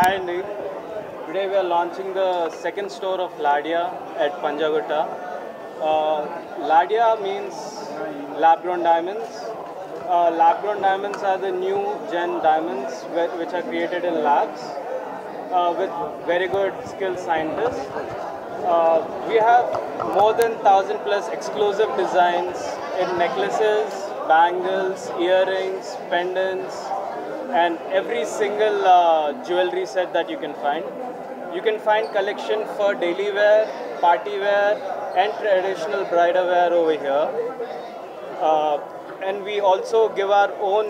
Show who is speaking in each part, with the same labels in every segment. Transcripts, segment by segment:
Speaker 1: Hi Andy. Today we are launching the second store of Ladia at Panjagutta. Ladia means lab-grown diamonds. Lab-grown diamonds are the new gen diamonds which are created in labs with very good skilled scientists. We have more than 1,000 plus exclusive designs in necklaces, bangles, earrings, pendants, and every single jewelry set that you can find. You can find collection for daily wear, party wear, and traditional bridal wear over here. And we also give our own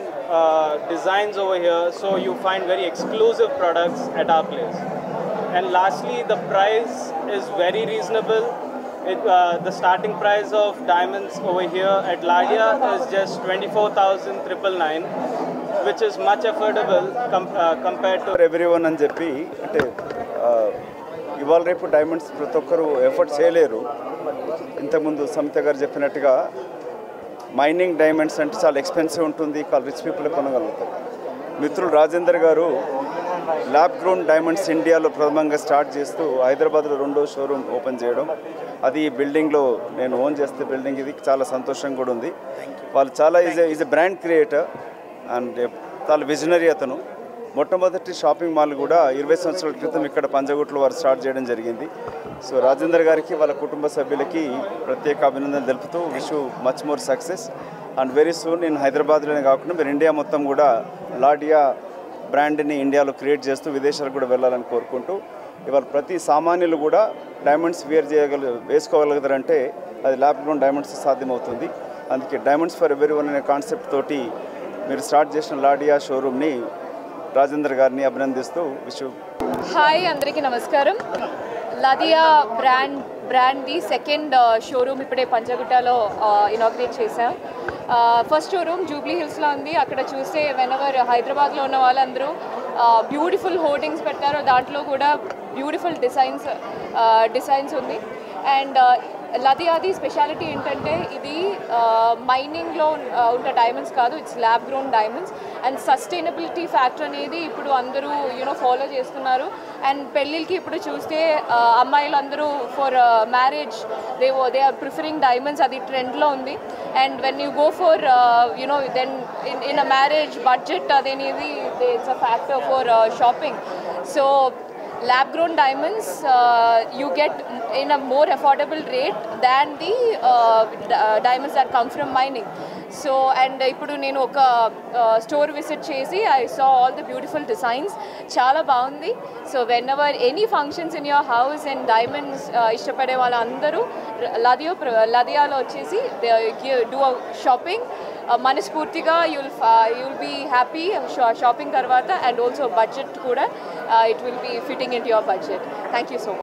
Speaker 1: designs over here, so you find very exclusive products at our place. And lastly, the price is very reasonable. The starting price of diamonds over here at Ladia is just 24,999, which is much affordable compared to
Speaker 2: everyone అని చెప్పి అంటే ఇవాళ రేపు diamonds ప్రతి ఒక్కరు effort చేయలేరు. ఇంతకుముందు సమిత గారు చెప్పినట్టుగా మైనింగ్ డైమండ్స్ అంటే చాలా ఎక్స్పెన్సివ్ ఉంటుంది, రిచ్ పీపుల్ కొనగలుగుతారు. మిత్రులు రాజేందర్ గారు ల్యాబ్ గ్రోన్ డైమండ్స్ ఇండియాలో ప్రథమంగా స్టార్ట్ చేస్తూ హైదరాబాద్లో రెండో షోరూమ్ ఓపెన్ చేయడం, అది ఈ బిల్డింగ్లో నేను ఓన్ చేస్తే బిల్డింగ్ ఇది చాలా సంతోషంగా కూడా ఉంది. వాళ్ళు చాలా is a brand creator and చాలా విజనరీ అతను. మొట్టమొదటి షాపింగ్ మాల్ కూడా 20 సంవత్సరాల క్రితం ఇక్కడ పంజగుట్లో వారు స్టార్ట్ చేయడం జరిగింది. సో రాజేందర్ గారికి వాళ్ళ కుటుంబ సభ్యులకి ప్రత్యేక అభినందనలు తెలుపుతూ wish much more success and very soon నేను హైదరాబాద్లోనే కాకుండా మీరు ఇండియా మొత్తం కూడా లాడియా బ్రాండ్ని ఇండియాలో క్రియేట్ చేస్తూ విదేశాలకు కూడా వెళ్ళాలని కోరుకుంటూ, ఇవాళ ప్రతి సామాన్యులు కూడా డైమండ్స్ వేసుకోగలుగుతారంటే అది ల్యాబ్ గ్రోన్ డైమండ్స్ సాధ్యమవుతుంది. అందుకే డైమండ్స్ ఫర్ ఎవరీ వన్ అనే కాన్సెప్ట్ తోటి మీరు స్టార్ట్ చేసిన లాడియా షోరూమ్ని రాజేందర్ గారిని అభినందిస్తూ విష్.
Speaker 3: హాయ్, అందరికీ నమస్కారం. లాడియా బ్రాండ్ది సెకండ్ షోరూమ్ ఇప్పుడే పంజగుట్టలో ఇనాగ్రేట్ చేశాం. ఫస్ట్ షోరూమ్ జూబ్లీ హిల్స్లో ఉంది. అక్కడ చూస్తే వెనవర్ హైదరాబాద్లో ఉన్న వాళ్ళందరూ బ్యూటిఫుల్ హోర్డింగ్స్ పెట్టారు, దాంట్లో కూడా బ్యూటిఫుల్ డిజైన్స్ ఉంది. అండ్ లాడియాది స్పెషాలిటీ ఏంటంటే ఇది మైనింగ్లో ఉన్న డైమండ్స్ కాదు, it's lab grown diamonds. And sustainability factor అనేది ఇప్పుడు అందరూ ఫాలో చేస్తున్నారు. అండ్ పెళ్ళిళ్ళకి ఇప్పుడు చూస్తే అమ్మాయిలు అందరూ for marriage they are preferring diamonds, అది ట్రెండ్లో ఉంది. And when you go for then in a marriage budget అదేనేది it's a factor for shopping. So lab grown diamonds you get in a more affordable rate than the diamonds that come from mining. So and ippudu nenu oka store visit chesi I saw all the beautiful designs, chaala baagundi. So whenever any functions in your house and diamonds ishtapade vallandaru Ladia lo vachesi do a shopping మనస్ఫూర్తిగా you'll be happy shopping tarvata, and also budget kuda it will be fitting into your budget. Thank you so much.